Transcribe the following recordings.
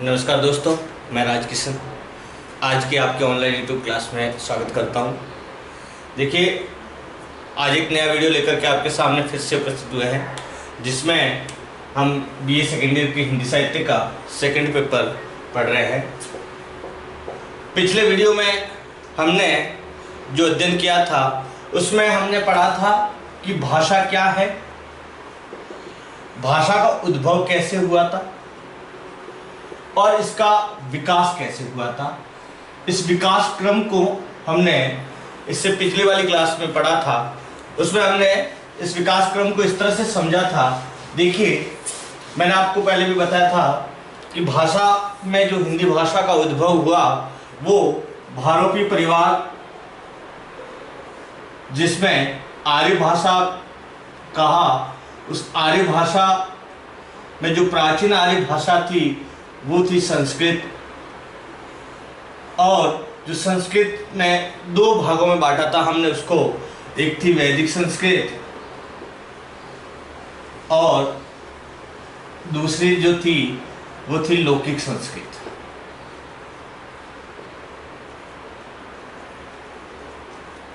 नमस्कार दोस्तों, मैं राज किशन आज की आपके ऑनलाइन यूट्यूब क्लास में स्वागत करता हूं। देखिए, आज एक नया वीडियो लेकर के आपके सामने फिर से उपस्थित हुए हैं, जिसमें हम बीए सेकेंड ईयर की हिंदी साहित्य का सेकंड पेपर पढ़ रहे हैं। पिछले वीडियो में हमने जो अध्ययन किया था उसमें हमने पढ़ा था कि भाषा क्या है, भाषा का उद्भव कैसे हुआ था और इसका विकास कैसे हुआ था। इस विकास क्रम को हमने इससे पिछली वाली क्लास में पढ़ा था। उसमें हमने इस विकास क्रम को इस तरह से समझा था। देखिए, मैंने आपको पहले भी बताया था कि भाषा में जो हिंदी भाषा का उद्भव हुआ वो भारोपी परिवार, जिसमें आर्य भाषा कहा, उस आर्य भाषा में जो प्राचीन आर्य भाषा थी वो थी संस्कृत। और जो संस्कृत में दो भागों में बांटा था हमने उसको, एक थी वैदिक संस्कृत और दूसरी जो थी वो थी लौकिक संस्कृत।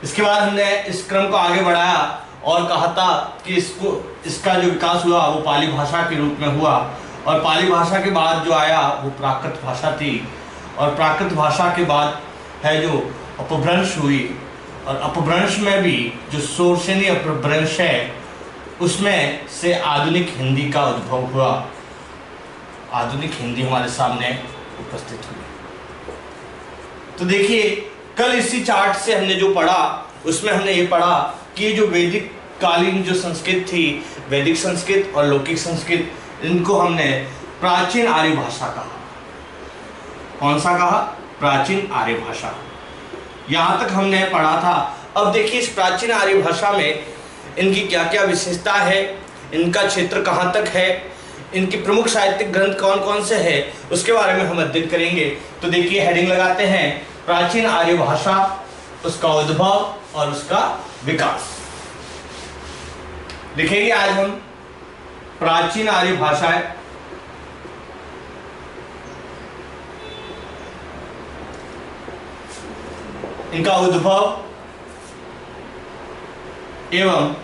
इसके बाद हमने इस क्रम को आगे बढ़ाया और कहा था कि इसका जो विकास हुआ वो पाली भाषा के रूप में हुआ, और पाली भाषा के बाद जो आया वो प्राकृत भाषा थी, और प्राकृत भाषा के बाद है जो अपभ्रंश हुई, और अपभ्रंश में भी जो शोरसेनी अपभ्रंश है उसमें से आधुनिक हिंदी का उद्भव हुआ। आधुनिक हिंदी हमारे सामने उपस्थित हुई। तो देखिए, कल इसी चार्ट से हमने जो पढ़ा उसमें हमने ये पढ़ा कि जो वैदिक कालीन जो संस्कृत थी, वैदिक संस्कृत और लौकिक संस्कृत, इनको हमने प्राचीन आर्य भाषा कहा। कौन सा कहा? प्राचीन आर्य भाषा। यहां तक हमने पढ़ा था। अब देखिए, इस प्राचीन आर्य भाषा में इनकी क्या क्या विशेषता है, इनका क्षेत्र कहां तक है, इनकी प्रमुख साहित्यिक ग्रंथ कौन कौन से है, उसके बारे में हम अध्ययन करेंगे। तो देखिए, हेडिंग लगाते हैं प्राचीन आर्य भाषा, उसका उद्भव और उसका विकास। लिखेंगे आज हम प्राचीन आर्य भाषाएं, इनका उद्भव एवं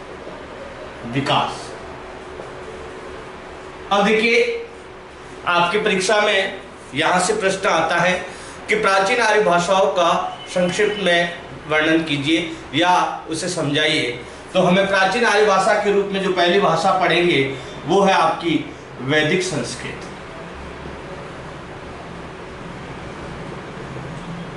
विकास। अब देखिए, आपकी परीक्षा में यहां से प्रश्न आता है कि प्राचीन आर्य भाषाओं का संक्षिप्त में वर्णन कीजिए या उसे समझाइए। तो हमें प्राचीन आर्य भाषा के रूप में जो पहली भाषा पढ़ेंगे वो है आपकी वैदिक संस्कृत।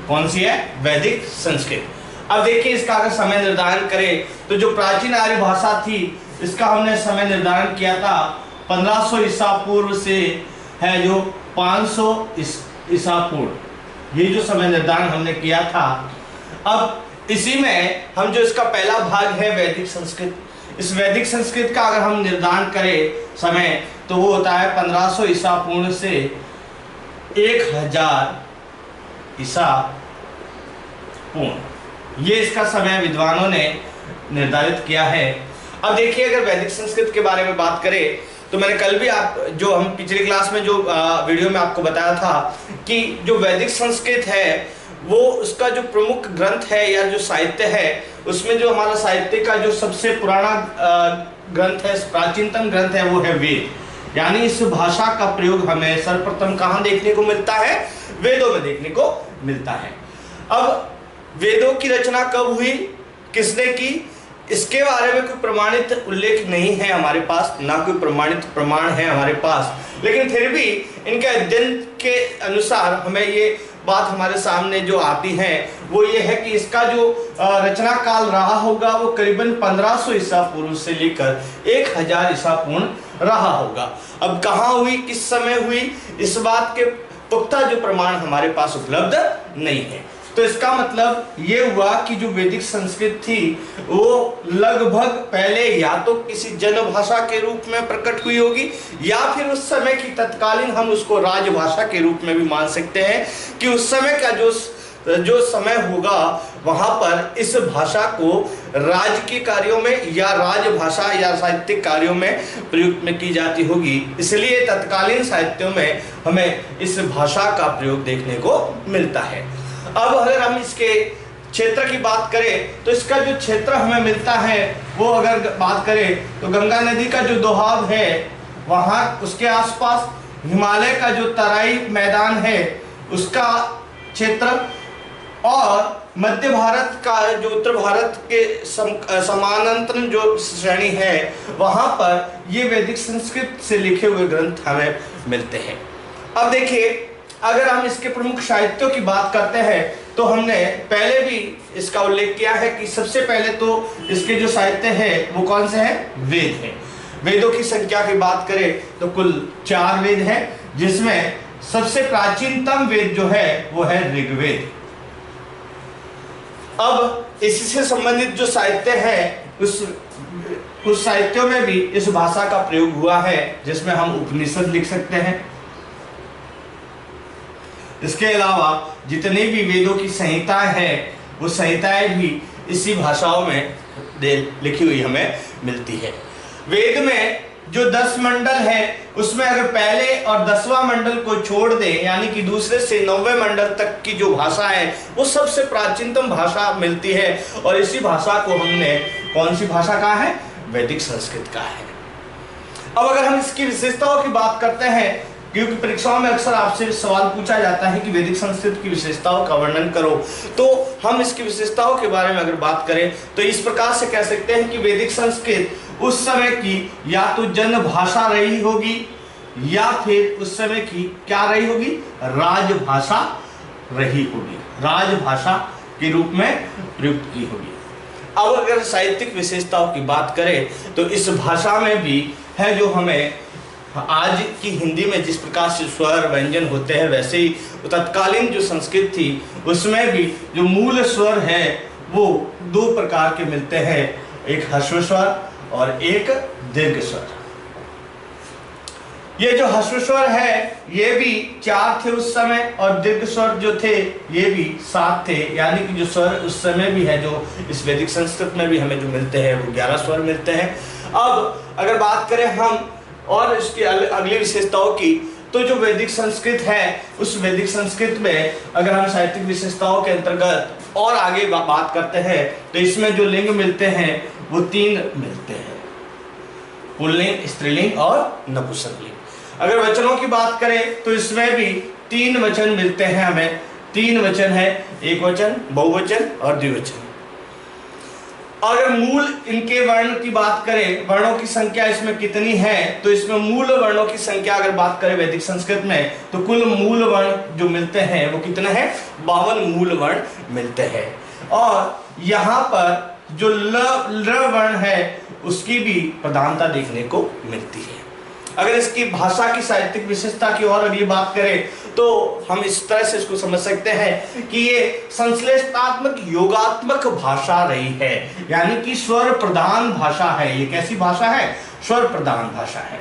कौन सी है? वैदिक संस्कृत। अब देखिए, इसका अगर समय निर्धारण करें तो जो प्राचीन आर्य भाषा थी इसका हमने समय निर्धारण किया था 1500 ईसा पूर्व से है जो 500 ईसा पूर्व, ये जो समय निर्धारण हमने किया था। अब इसी में हम जो इसका पहला भाग है वैदिक संस्कृत, इस वैदिक संस्कृत का अगर हम निर्धारण करें समय तो वो होता है 1500 ईसा पूर्व से 1000 ईसा पूर्व। ये इसका समय विद्वानों ने निर्धारित किया है। अब देखिए, अगर वैदिक संस्कृत के बारे में बात करें तो मैंने कल भी जो हम पिछली क्लास में जो वीडियो में आपको बताया था कि जो वैदिक संस्कृत है वो उसका जो प्रमुख ग्रंथ है या जो साहित्य है उसमें जो हमारा साहित्य का जो सबसे पुराना ग्रंथ है, प्राचीनतम ग्रंथ है, वो है वेद। यानी इस भाषा का प्रयोग हमें सर्वप्रथम कहाँ देखने को मिलता है? वेदों में देखने को मिलता है। अब वेदों की रचना कब हुई, किसने की, इसके बारे में कोई प्रमाणित उल्लेख नहीं है हमारे पास, ना कोई प्रमाणित प्रमाण है हमारे पास, लेकिन फिर भी इनके अध्ययन के अनुसार हमें ये बात हमारे सामने जो आती है वो ये है कि इसका जो रचना काल रहा होगा वो करीबन 1500 ईसा पूर्व से लेकर 1000 ईसा पूर्व रहा होगा। अब कहाँ हुई, किस समय हुई, इस बात के पुख्ता जो प्रमाण हमारे पास उपलब्ध नहीं है। तो इसका मतलब ये हुआ कि जो वैदिक संस्कृत थी वो लगभग पहले या तो किसी जनभाषा के रूप में प्रकट हुई होगी या फिर उस समय की तत्कालीन हम उसको राजभाषा के रूप में भी मान सकते हैं कि उस समय का जो समय होगा वहां पर इस भाषा को राजकीय कार्यों में या राजभाषा या साहित्यिक कार्यों में प्रयुक्त में की जाती होगी। इसलिए तत्कालीन साहित्यों में हमें इस भाषा का प्रयोग देखने को मिलता है। अब अगर हम इसके क्षेत्र की बात करें तो इसका जो क्षेत्र हमें मिलता है वो अगर बात करें तो गंगा नदी का जो दोहाब है वहाँ उसके आसपास, हिमालय का जो तराई मैदान है उसका क्षेत्र, और मध्य भारत का जो उत्तर भारत के समानांतर जो श्रेणी है वहाँ पर ये वैदिक संस्कृत से लिखे हुए ग्रंथ हमें मिलते हैं। अब देखिए, अगर हम इसके प्रमुख साहित्यों की बात करते हैं तो हमने पहले भी इसका उल्लेख किया है कि सबसे पहले तो इसके जो साहित्य है वो कौन से हैं? वेद हैं। वेदों की संख्या की बात करें तो कुल 4 वेद हैं, जिसमें सबसे प्राचीनतम वेद जो है वो है ऋग्वेद। अब इससे संबंधित जो साहित्य है उस साहित्यों में भी इस भाषा का प्रयोग हुआ है, जिसमें हम उपनिषद लिख सकते हैं। इसके अलावा जितने भी वेदों की संहिताएं हैं वो संहिताएं भी इसी भाषाओं में लिखी हुई हमें मिलती है। वेद में जो 10 मंडल है उसमें अगर पहले और 10वां मंडल को छोड़ दें, यानी कि दूसरे से 9वें मंडल तक की जो भाषा है वो सबसे प्राचीनतम भाषा मिलती है, और इसी भाषा को हमने कौन सी भाषा कहा है? वैदिक संस्कृत कहा है। अब अगर हम इसकी विशेषताओं की बात करते हैं, क्योंकि परीक्षाओं में अक्सर आपसे सवाल पूछा जाता है कि वैदिक संस्कृत की विशेषताओं का वर्णन करो, तो हम इसकी विशेषताओं के बारे में अगर बात करें तो इस प्रकार से कह सकते हैं कि वैदिक संस्कृत उस समय की या तो जन भाषा रही होगी या फिर उस समय की क्या रही होगी? राजभाषा रही होगी, राजभाषा के रूप में प्रयुक्त की होगी। अब अगर साहित्यिक विशेषताओं की बात करें तो इस भाषा में भी है जो हमें आज की हिंदी में जिस प्रकार से स्वर व्यंजन होते हैं, वैसे ही तत्कालीन जो संस्कृत थी उसमें भी जो मूल स्वर है वो 2 प्रकार के मिलते हैं, एक ह्रस्व स्वर और एक दीर्घ स्वर। ये जो ह्रस्व स्वर है ये भी 4 थे उस समय, और दीर्घ स्वर जो थे ये भी 7 थे, यानी कि जो स्वर उस समय भी है जो इस वैदिक संस्कृत में भी हमें जो मिलते हैं वो 11 स्वर मिलते हैं। अब अगर बात करें हम और इसकी अगली विशेषताओं की, तो जो वैदिक संस्कृत है उस वैदिक संस्कृत में अगर हम साहित्यिक विशेषताओं के अंतर्गत और आगे बात करते हैं तो इसमें जो लिंग मिलते हैं वो 3 मिलते हैं, पुल्लिंग, स्त्रीलिंग और नपुंसकलिंग। अगर वचनों की बात करें तो इसमें भी 3 वचन मिलते हैं हमें। 3 वचन है, एक वचन, बहुवचन और द्विवचन। अगर मूल इनके वर्ण की बात करें, वर्णों की संख्या इसमें कितनी है, तो इसमें मूल वर्णों की संख्या अगर बात करें वैदिक संस्कृत में तो कुल मूल वर्ण जो मिलते हैं वो कितना है? 52 मूल वर्ण मिलते हैं। और यहाँ पर जो ल वर्ण है उसकी भी प्रधानता देखने को मिलती है। अगर इसकी भाषा की साहित्यिक विशेषता की और अगली बात करें तो हम इस तरह से इसको समझ सकते हैं कि ये संश्लेषणात्मक योगात्मक भाषा रही है, यानी कि स्वर प्रधान भाषा है। ये कैसी भाषा है? स्वर प्रधान भाषा है।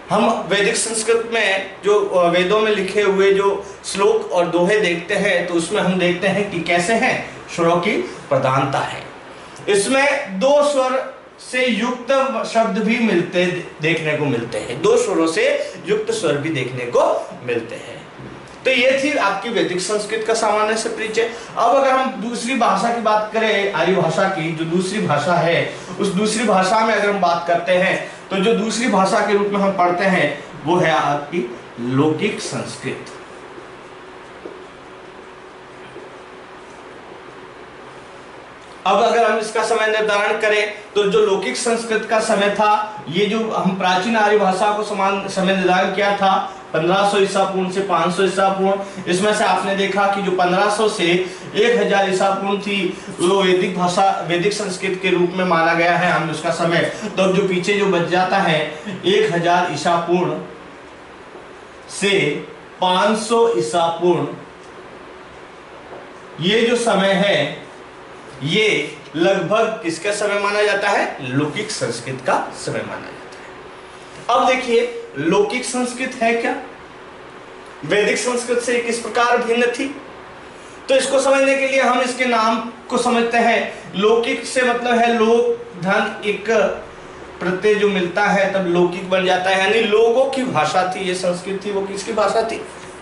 हम वैदिक संस्कृत में जो वेदों में लिखे हुए जो श्लोक और दोहे देखते हैं तो उसमें हम देखते हैं कि कैसे हैं, स्वरों की प्रधानता है। इसमें 2 स्वर से युक्त शब्द भी मिलते देखने को मिलते हैं, 2 स्वरों से युक्त स्वर भी देखने को मिलते हैं। तो ये थी आपकी वैदिक संस्कृत का सामान्य से परिचय। अब अगर हम दूसरी भाषा की बात करें, आर्य भाषा की जो दूसरी भाषा है, उस दूसरी भाषा में अगर हम बात करते हैं तो जो दूसरी भाषा के रूप में हम पढ़ते हैं वो है आपकी लौकिक संस्कृत। अब अगर हम इसका समय निर्धारण करें तो जो लौकिक संस्कृत का समय था, ये जो हम प्राचीन आर्य भाषा को समान समय निर्धारण किया था 1500 ईसा पूर्व से 500 ईसा पूर्व, इसमें से आपने देखा कि जो 1500 से 1000 ईसा पूर्व थी वो वैदिक भाषा वैदिक संस्कृत के रूप में माना गया है हम उसका समय। तो अब जो पीछे जो बच जाता है 1000 ईसा पूर्व से 500 ईसा पूर्व, ये जो समय है ये लगभग किसका समय माना जाता है? लौकिक संस्कृत का समय माना जाता है। अब देखिए लौकिक संस्कृत है क्या? वैदिक संस्कृत से किस प्रकार भिन्न थी? तो इसको समझने के लिए हम इसके नाम को समझते हैं। लौकिक से मतलब है लोक, धन, एक प्रत्यय जो मिलता है तब लौकिक बन जाता है, यानी लोगों की भाषा थी ये संस्कृत थी। वो किसकी भाषा थी?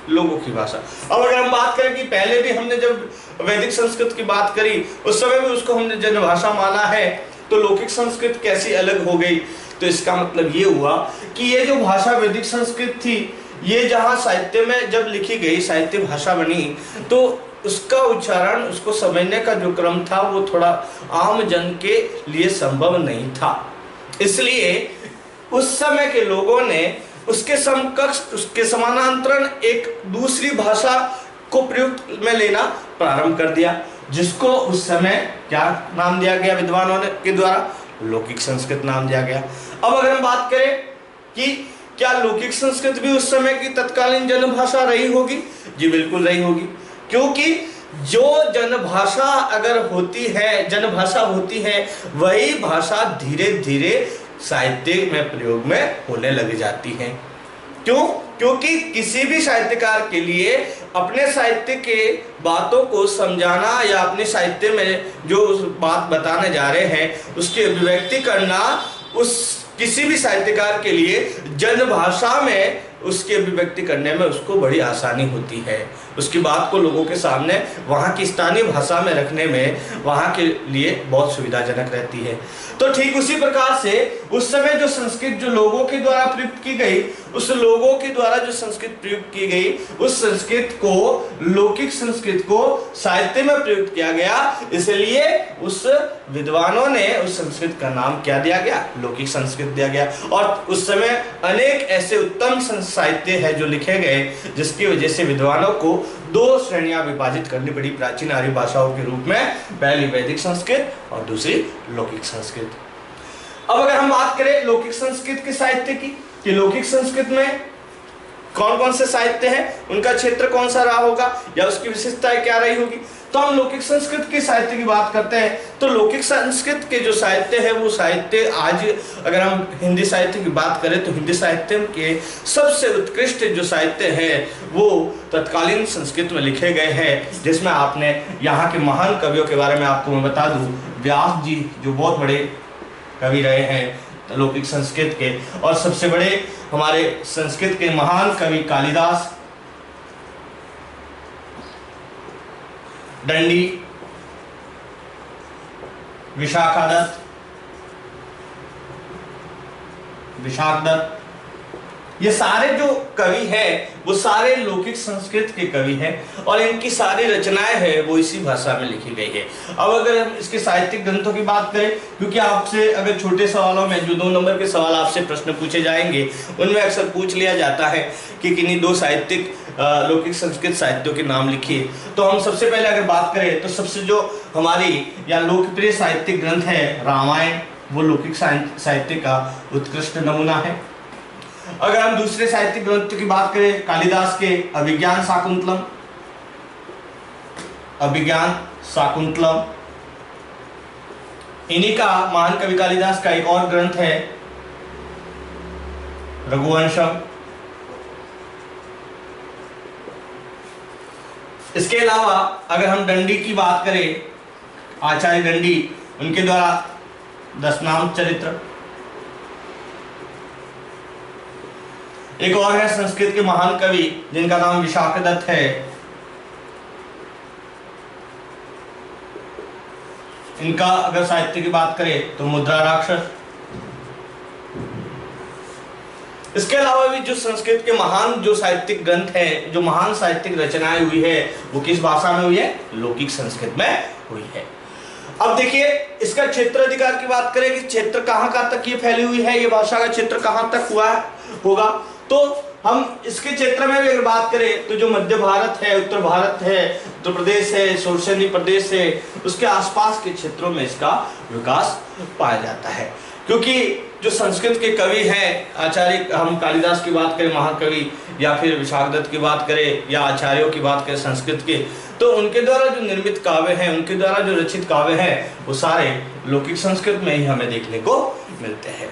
लोगों की भाषा। अब अगर हम बात करें कि पहले भी हमने जब वैदिक संस्कृत की बात करी उस समय भी उसको हमने जनभाषा माना है, तो लौकिक संस्कृत कैसी अलग हो गई? तो इसका मतलब ये हुआ कि ये जो भाषा वैदिक संस्कृत थी, ये जहाँ साहित्य में जब लिखी गई, साहित्य भाषा बनी, तो उसका उच्चारण, उसको समझने का जो क्रम था वो थोड़ा आम जन के लिए संभव नहीं था। इसलिए उस समय के लोगों ने उसके समकक्ष, उसके समानांतरण एक दूसरी भाषा को प्रयुक्त में लेना प्रारंभ कर दिया, जिसको उस समय क्या नाम दिया गया विद्वानों के द्वारा? लौकिक संस्कृत नाम दिया गया। अब अगर हम बात करें कि क्या लौकिक संस्कृत भी उस समय की तत्कालीन जनभाषा रही होगी? जी बिल्कुल रही होगी, क्योंकि जो जनभाषा अगर होती है, जनभाषा होती है, वही भाषा धीरे धीरे साहित्य में प्रयोग में होने लग जाती है। क्यों? क्योंकि किसी भी साहित्यकार के लिए अपने साहित्य के बातों को समझाना या अपने साहित्य में जो बात बताने जा रहे हैं उसकी अभिव्यक्ति करना, उस किसी भी साहित्यकार के लिए जनभाषा में उसकी अभिव्यक्ति करने में उसको बड़ी आसानी होती है। उसकी बात को लोगों के सामने वहाँ की स्थानीय भाषा में रखने में वहाँ के लिए बहुत सुविधाजनक रहती है। तो ठीक उसी प्रकार से उस समय जो संस्कृत जो लोगों के द्वारा प्रयुक्त की गई, उस लोगों के द्वारा जो संस्कृत प्रयुक्त की गई, उस संस्कृत को, लौकिक संस्कृत को साहित्य में प्रयुक्त किया गया। इसलिए उस विद्वानों ने उस संस्कृत का नाम क्या दिया गया? लौकिक संस्कृत दिया गया। और उस समय अनेक ऐसे उत्तम साहित्य है जो लिखे गए, जिसकी वजह से विद्वानों को दो श्रेणियां विभाजित करनी पड़ी प्राचीन आर्य भाषाओं के रूप में, पहली वैदिक संस्कृत और दूसरी लौकिक संस्कृत। अब अगर हम बात करें लौकिक संस्कृत के साहित्य की, कि लौकिक संस्कृत में कौन कौन से साहित्य हैं, उनका क्षेत्र कौन सा रहा होगा या उसकी विशेषताएं क्या रही होगी, तो हम लौकिक संस्कृत के साहित्य की बात करते हैं। तो लौकिक संस्कृत के जो साहित्य है वो साहित्य, आज अगर हम हिंदी साहित्य की बात करें तो हिंदी साहित्य के सबसे उत्कृष्ट जो साहित्य है वो तत्कालीन संस्कृत में लिखे गए हैं, जिसमें आपने यहाँ के महान कवियों के बारे में आपको मैं बता दूं, व्यास जी जो बहुत बड़े कवि रहे हैं लौकिक संस्कृत के, और सबसे बड़े हमारे संस्कृत के महान कवि कालिदास, दंडी, विशाखदत्त, ये सारे जो कवि हैं वो सारे लौकिक संस्कृत के कवि हैं और इनकी सारी रचनाएं हैं वो इसी भाषा में लिखी गई है। अब अगर हम इसके साहित्यिक ग्रंथों की बात करें, क्योंकि आपसे अगर छोटे सवालों में जो 2 नंबर के सवाल आपसे प्रश्न पूछे जाएंगे उनमें अक्सर पूछ लिया जाता है कि किन्हीं 2 साहित्यिक लौकिक संस्कृत साहित्यों के नाम लिखिए। तो हम सबसे पहले अगर बात करें तो सबसे जो हमारी या लोकप्रिय साहित्यिक ग्रंथ है रामायण, वो लौकिक साहित्य का उत्कृष्ट नमूना है। अगर हम दूसरे साहित्यिक ग्रंथ की बात करें कालिदास के अभिज्ञान शाकुंतलम, इन्हीं का महान कवि कालिदास का एक और ग्रंथ है रघुवंशम। इसके अलावा अगर हम दंडी की बात करें, आचार्य दंडी, उनके द्वारा दशनाम चरित्र। एक और है संस्कृत के महान कवि जिनका नाम विशाखदत्त है, इनका अगर साहित्य की बात करें तो मुद्रा राक्षस। इसके अलावा भी जो संस्कृत के महान जो साहित्यिक ग्रंथ हैं, जो महान साहित्यिक रचनाएं हुई है वो किस भाषा में हुई है? लौकिक संस्कृत में हुई है। अब देखिए इसका क्षेत्र अधिकार की बात करें कि क्षेत्र कहाँ तक ये फैली हुई है, ये भाषा का क्षेत्र कहाँ तक हुआ होगा, तो हम इसके क्षेत्र में भी अगर बात करें तो जो मध्य भारत है, उत्तर भारत है, उत्तर प्रदेश है, शोरसेनी प्रदेश है, उसके आसपास के क्षेत्रों में इसका विकास पाया जाता है। क्योंकि जो संस्कृत के कवि हैं, आचार्य, हम कालिदास की बात करें महाकवि, या फिर विशाखदत्त की बात करें या आचार्यों की बात करें संस्कृत के, तो उनके द्वारा जो निर्मित काव्य हैं, उनके द्वारा जो रचित काव्य हैं वो सारे लौकिक संस्कृत में ही हमें देखने को मिलते हैं।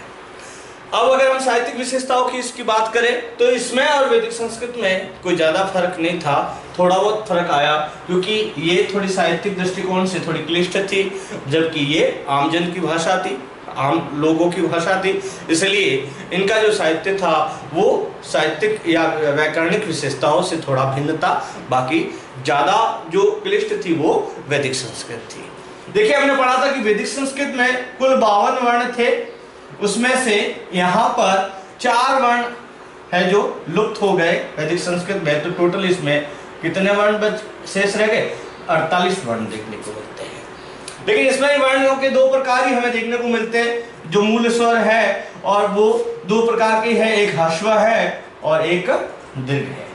अब अगर हम साहित्यिक विशेषताओं की इसकी बात करें तो इसमें और वैदिक संस्कृत में कोई ज्यादा फर्क नहीं था, थोड़ा बहुत फर्क आया क्योंकि ये थोड़ी साहित्यिक दृष्टिकोण से थोड़ी क्लिष्ट थी, जबकि ये आमजन की भाषा थी, आम लोगों की भाषा थी, इसलिए इनका जो साहित्य था वो साहित्यिक या व्याकरणिक विशेषताओं से थोड़ा भिन्न था। बाकी ज्यादा जो क्लिष्ट थी वो वैदिक संस्कृत थी। देखिए हमने पढ़ा था कि वैदिक संस्कृत में कुल 52 वर्ण थे, उसमें से यहाँ पर 4 वर्ण है जो लुप्त हो गए वैदिक संस्कृत में। तो टोटल इसमें कितने वर्ण शेष रह गए? 48 वर्ण देखने को मिलते हैं। लेकिन इसमें वर्णों के 2 प्रकार ही हमें देखने को मिलते हैं। जो मूल स्वर है और वो 2 प्रकार के हैं, एक ह्रस्व है और एक दीर्घ है।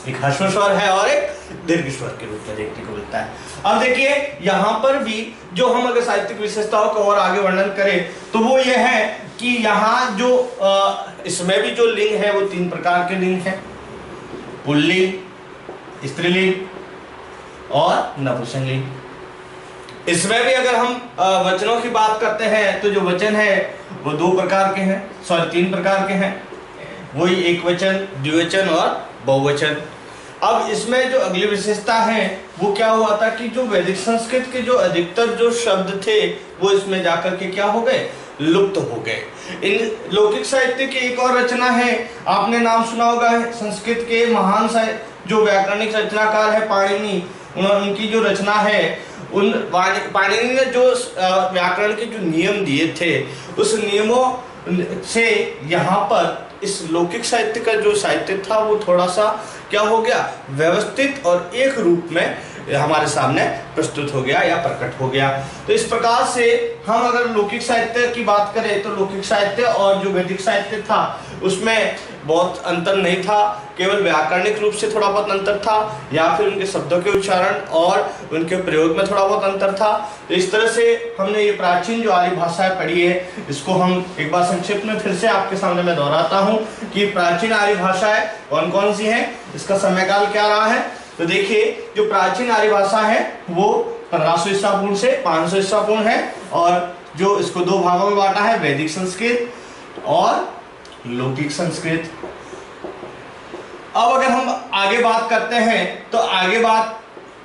एक ह्रस्व स्वर है और एक दीर्घ स्वर के रूप में देखने को मिलता है। अब देखिए यहाँ पर भी जो हम अगर साहित्यिक विशेषताओं को और आगे वर्णन करें तो वो ये है कि यहाँ जो इसमें भी जो लिंग है वो 3 प्रकार के लिंग हैं, पुल्लिंग, स्त्रीलिंग और नपुंसकलिंग। इसमें भी अगर हम वचनों की बात करते हैं तो जो वचन है वो 2 प्रकार के हैं, सॉरी 3 प्रकार के हैं, वही एक वचन, द्विवचन और बहुवचन। अब इसमें जो अगली विशेषता है वो क्या हुआ था कि जो वैदिक संस्कृत के जो अधिकतर जो शब्द थे वो इसमें जाकर के क्या हो गए? लुप्त हो गए। इन लौकिक साहित्य की एक और रचना है, आपने नाम सुना होगा, संस्कृत के महान जो व्याकरणिक रचनाकार है पाणिनि, उनकी जो रचना है, उन पाणिनि ने जो व्याकरण के जो नियम दिए थे उस नियमों से यहाँ पर इस लौकिक साहित्य का जो साहित्य था वो थोड़ा सा क्या हो गया? व्यवस्थित और एक रूप में हमारे सामने प्रस्तुत हो गया या प्रकट हो गया। तो इस प्रकार से हम अगर लौकिक साहित्य की बात करें तो लौकिक साहित्य और जो वैदिक साहित्य था उसमें बहुत अंतर नहीं था, केवल व्याकरणिक रूप से थोड़ा बहुत अंतर था या फिर उनके शब्दों के उच्चारण और उनके प्रयोग में थोड़ा बहुत अंतर था। तो इस तरह से हमने ये प्राचीन जो आर्य भाषाएं पढ़ी है इसको हम एक बार संक्षिप्त में फिर से आपके सामने मैं दोहराता हूँ कि प्राचीन आर्य भाषाएं कौन कौन सी हैं, इसका समयकाल क्या रहा है। तो देखिए जो प्राचीन आर्य भाषा है वो 1500 ईसा पूर्व से 500 ईसा पूर्व है और जो इसको 2 भागों में बांटा है, वैदिक संस्कृत और लौकिक संस्कृत। अब अगर हम आगे बात करते हैं तो आगे बात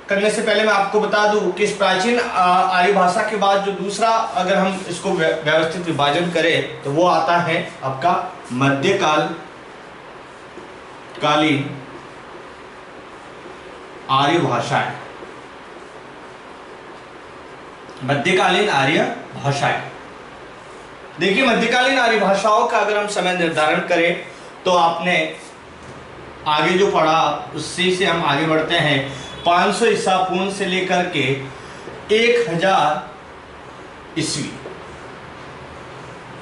करने से पहले मैं आपको बता दूं कि इस प्राचीन आर्य भाषा के बाद जो दूसरा अगर हम इसको व्यवस्थित विभाजन करें तो वो आता है आपका मध्यकालीन आर्य भाषाएं। मध्यकालीन आर्य भाषाएं, देखिए मध्यकालीन आर्य भाषाओं का अगर हम समय निर्धारण करें तो आपने आगे जो पढ़ा उससे से हम आगे बढ़ते हैं। 500 ईसा पूर्व से लेकर के 1000 ईस्वी,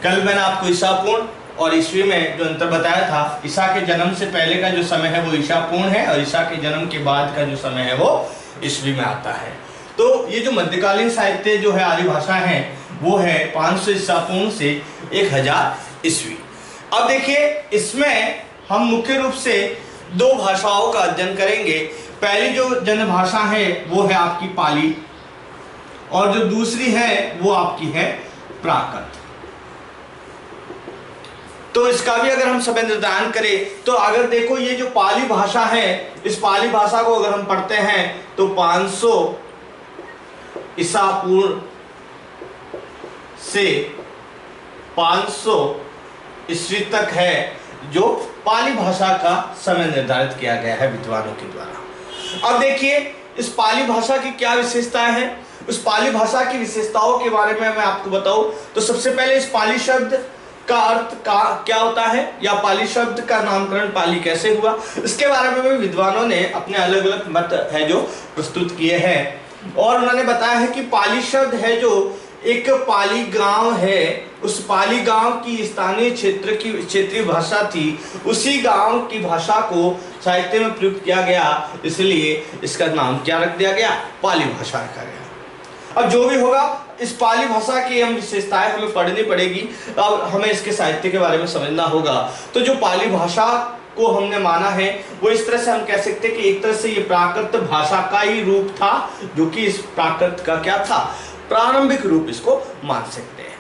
कल मैंने आपको ईसा पूर्व और ईस्वी में जो अंतर बताया था, ईसा के जन्म से पहले का जो समय है वो ईसा पूर्व है और ईसा के जन्म के बाद का जो समय है वो ईस्वी में आता है। तो ये जो मध्यकालीन साहित्य जो है आर्य भाषा है वो है 500 ईसा पूर्व से 1000 ईस्वी। अब देखिए इसमें हम मुख्य रूप से 2 भाषाओं का अध्ययन करेंगे। पहली जो जन भाषा है वो है आपकी पाली और जो दूसरी है वो आपकी है प्राकृत। तो इसका भी अगर हम समय निर्धारण करें तो अगर देखो ये जो पाली भाषा है, इस पाली भाषा को अगर हम पढ़ते हैं तो 500 ईसा पूर्व से 500 ईस्वी तक है जो पाली भाषा का समय निर्धारित किया गया है विद्वानों के द्वारा। अब देखिए इस पाली भाषा की क्या विशेषताएं हैं, उस पाली भाषा की विशेषताओं के बारे में मैं आपको बताऊं तो सबसे पहले इस पाली शब्द का अर्थ क्या होता है या पाली शब्द का नामकरण पाली कैसे हुआ, इसके बारे में भी विद्वानों ने अपने अलग अलग मत है जो प्रस्तुत किए हैं। और उन्होंने बताया है कि पाली शब्द है जो एक पाली गांव है, उस पाली गांव की स्थानीय क्षेत्र की क्षेत्रीय भाषा थी, उसी गांव की भाषा को साहित्य में प्रयुक्त किया गया, इसलिए इसका नाम क्या रख दिया गया? पाली भाषा रखा गया। अब जो भी होगा इस पाली भाषा की हम विशेषताएं हमें पढ़नी पड़ेगी, अब हमें इसके साहित्य के बारे में समझना होगा। तो जो पाली भाषा को हमने माना है वो इस तरह से हम कह सकते हैं कि एक तरह से ये प्राकृत भाषा का ही रूप था, जो कि इस प्राकृत का क्या था? प्रारंभिक रूप इसको मान सकते हैं।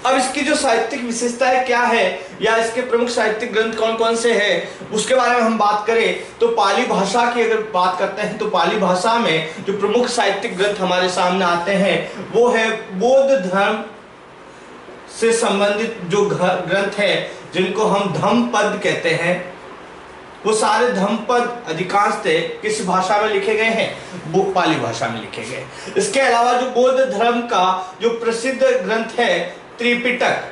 अब इसकी जो साहित्यिक विशेषताएं क्या है या इसके प्रमुख साहित्यिक ग्रंथ कौन कौन से हैं उसके बारे में हम बात करें तो पाली भाषा की अगर बात करते हैं तो पाली भाषा में जो प्रमुख साहित्यिक ग्रंथ हमारे सामने आते हैं वो है बौद्ध धर्म से संबंधित जो ग्रंथ है जिनको हम धम्मपद कहते हैं। वो सारे धम्मपद अधिकांशतः किस भाषा में लिखे गए हैं? वो पाली भाषा में लिखे गए। इसके अलावा जो बौद्ध धर्म का जो प्रसिद्ध ग्रंथ है त्रिपिटक,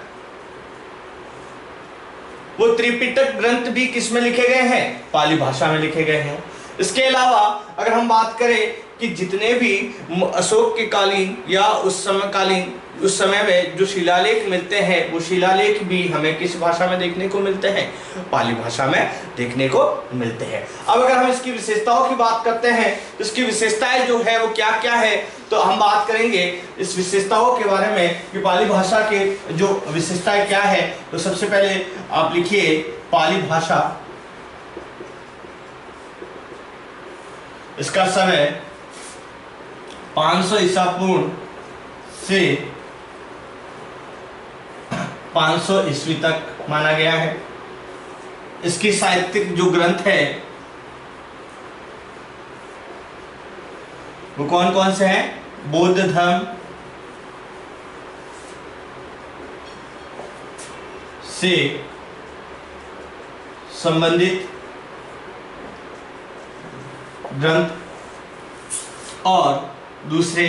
वो त्रिपिटक ग्रंथ भी किस में लिखे गए हैं? पाली भाषा में लिखे गए हैं। इसके अलावा अगर हम बात करें कि जितने भी अशोक के कालीन या उस समय में जो शिलालेख मिलते हैं वो शिलालेख भी हमें किस भाषा में देखने को मिलते हैं? पाली भाषा में देखने को मिलते हैं। अब अगर हम इसकी विशेषताओं की बात करते हैं तो इसकी विशेषताएं जो है वो क्या क्या है तो हम बात करेंगे इस विशेषताओं के बारे में कि पाली भाषा के जो विशेषताएं क्या है। तो सबसे पहले आप लिखिए पाली भाषा, इसका समय 500 ईसा पूर्व से 500 ईस्वी तक माना गया है। इसकी साहित्यिक जो ग्रंथ है वो कौन कौन से हैं? बौद्ध धर्म से संबंधित ग्रंथ और दूसरे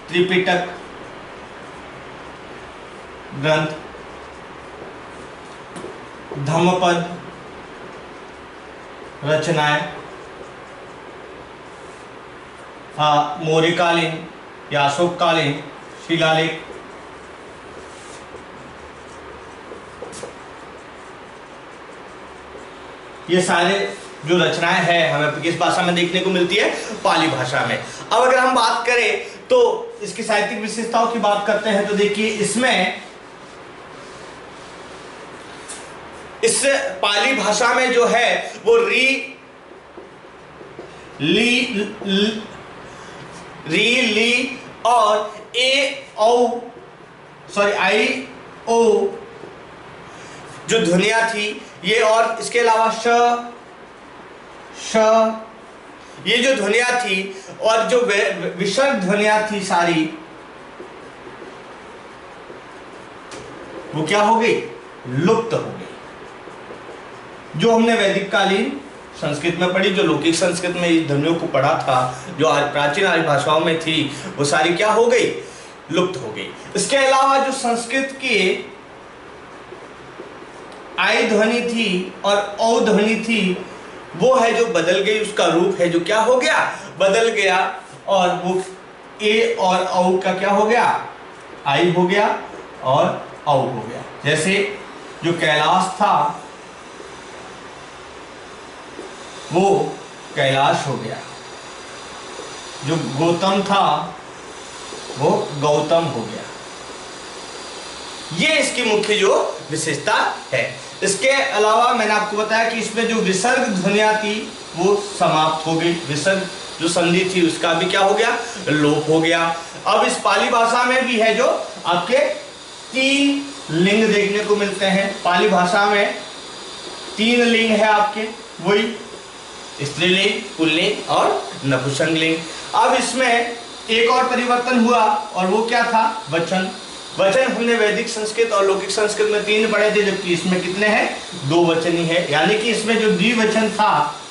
त्रिपिटक ग्रंथ, धम्मपद रचनाएं, मौर्यकालीन या अशोककालीन शिलालेख, ये सारे जो रचनाएं हैं हमें किस भाषा में देखने को मिलती है? पाली भाषा में। अब अगर हम बात करें तो इसकी साहित्यिक विशेषताओं की बात करते हैं तो देखिए इसमें इस पाली भाषा में जो है वो ली और आई ओ जो ध्वनियां थी ये, और इसके अलावा श ये जो ध्वनियां थी और जो विसर्ग ध्वनियां थी सारी वो क्या हो गई? लुप्त हो गई। जो हमने वैदिक कालीन संस्कृत में पढ़ी, जो लौकिक संस्कृत में इस ध्वनियों को पढ़ा था, जो प्राचीन आर्य भाषाओं में थी, वो सारी क्या हो गई? लुप्त हो गई। इसके अलावा जो संस्कृत की आई ध्वनि थी और औ ध्वनि थी वो है जो बदल गई, उसका रूप है जो क्या हो गया? बदल गया, और वो ए और औ का क्या हो गया? आई हो गया और औ हो गया। जैसे जो कैलाश था वो कैलाश हो गया, जो गौतम था वो गौतम हो गया। ये इसकी मुख्य जो विशेषता है। इसके अलावा मैंने आपको बताया कि इसमें जो विसर्ग ध्वनियां थी वो समाप्त हो गई, विसर्ग जो संधि थी उसका भी क्या हो गया? लोप हो गया। अब इस पाली भाषा में भी है जो आपके 3 लिंग देखने को मिलते हैं। पाली भाषा में 3 लिंग है आपके, वही स्त्रीलिंग, पुल्लिंग और नपुंसकलिंग। अब इसमें एक और परिवर्तन हुआ और वो क्या था? वचन। वचन हमने वैदिक संस्कृत और लौकिक संस्कृत में 3 पढ़े थे, जबकि इसमें कितने हैं? 2 वचन ही है। यानी कि इसमें जो द्विवचन था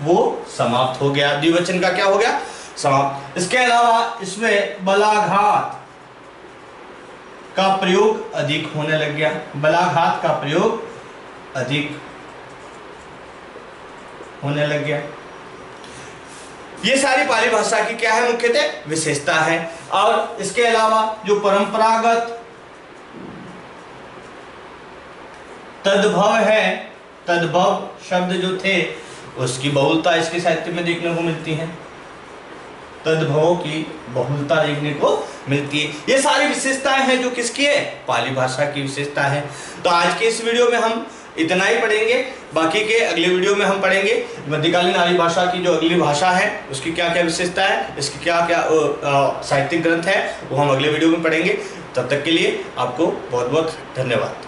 वो समाप्त हो गया। द्विवचन का क्या हो गया? समाप्त। इसके अलावा इसमें बलाघात का प्रयोग अधिक होने लग गया। बलाघात का प्रयोग अधिक होने लग गया। ये सारी पाली भाषा की क्या है? मुख्यतः विशेषता है। और इसके अलावा जो परंपरागत तद्भव है, तद्भव शब्द जो थे उसकी बहुलता इसके साहित्य में देखने को मिलती है। तद्भवों की बहुलता देखने को मिलती है। ये सारी विशेषताएं हैं जो किसकी है? पाली भाषा की विशेषता है। तो आज के इस वीडियो में हम इतना ही पढ़ेंगे। बाकी के अगले वीडियो में हम पढ़ेंगे मध्यकालीन आर्य भाषा की जो अगली भाषा है उसकी क्या क्या विशेषता है, इसकी क्या क्या साहित्यिक ग्रंथ है, वो हम अगले वीडियो में पढ़ेंगे। तब तक के लिए आपको बहुत बहुत धन्यवाद।